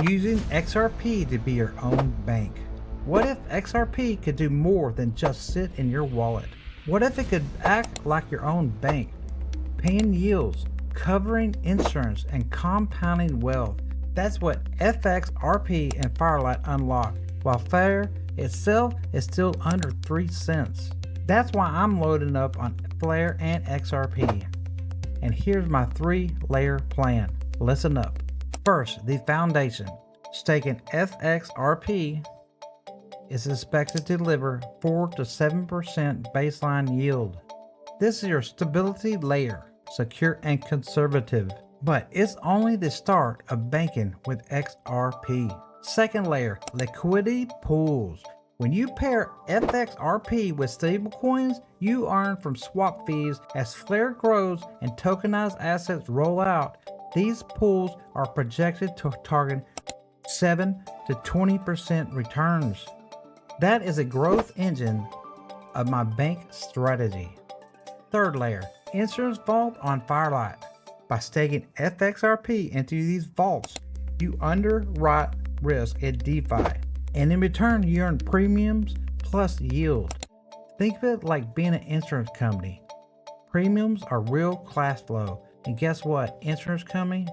Using XRP to be your own bank. What if XRP could do more than just sit in your wallet? What if it could act like your own bank, paying yields, covering insurance, and compounding wealth? That's what FXRP and Firelight unlock, while Flare itself is still under 3 cents. That's why I'm loading up on Flare and XRP. And here's my 3-layer plan. Listen up. First, the foundation. Staking FXRP is expected to deliver 4 to 7% baseline yield. This is your stability layer, secure and conservative, but it's only the start of banking with XRP. Second layer, liquidity pools. When you pair FXRP with stablecoins, you earn from swap fees. As Flare grows and tokenized assets roll out, these pools are projected to target 7 to 20% returns. That is a growth engine of my bank strategy. Third layer, insurance vault on Firelight. By staking FXRP into these vaults, you underwrite risk at DeFi, and in return you earn premiums plus yield. Think of it like being an insurance company. Premiums are real cash flow, and guess what? Insurance company,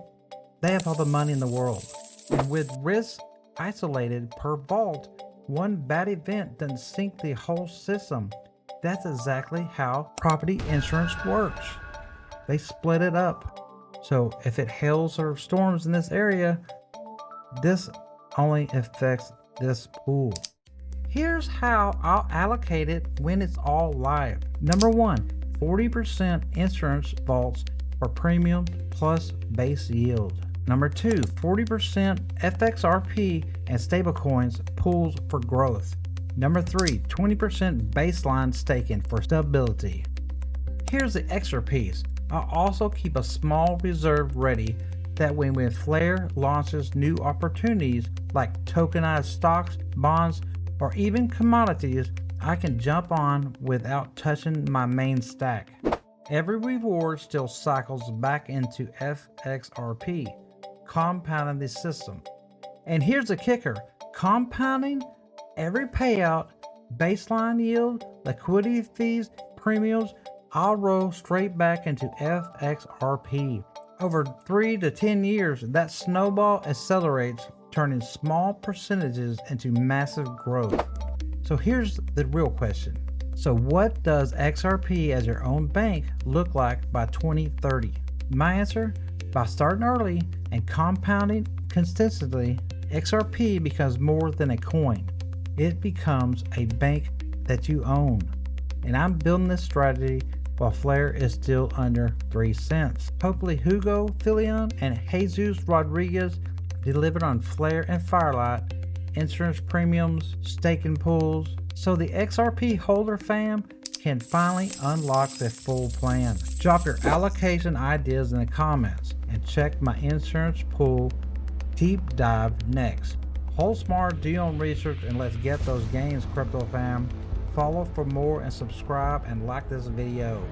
they have all the money in the world. And with risk isolated per vault, one bad event doesn't sink the whole system. That's exactly how property insurance works. They split it up. So if it hails or storms in this area, this only affects this pool. Here's how I'll allocate it when it's all live. Number 1, 40% insurance vaults for premium plus base yield. Number 2, 40% FXRP and stablecoins pools for growth. Number 3, 20% baseline staking for stability. Here's the extra piece. I'll also keep a small reserve ready that when Flare launches new opportunities like tokenized stocks, bonds, or even commodities, I can jump on without touching my main stack. Every reward still cycles back into FXRP, compounding the system. And here's the kicker, compounding every payout, baseline yield, liquidity fees, premiums, I'll roll straight back into FXRP. Over 3 to 10 years, that snowball accelerates, turning small percentages into massive growth. So here's the real question. So what does XRP as your own bank look like by 2030? My answer, by starting early and compounding consistently, XRP becomes more than a coin. It becomes a bank that you own. And I'm building this strategy while Flare is still under 3 cents. Hopefully Hugo Philion and Jesus Rodriguez delivered on Flare and Firelight, insurance premiums, staking pools, so the XRP holder fam can finally unlock their full plan. Drop your allocation ideas in the comments and check my insurance pool deep dive next. Hold smart, do your own research, and let's get those gains, crypto fam. Follow for more and subscribe and like this video.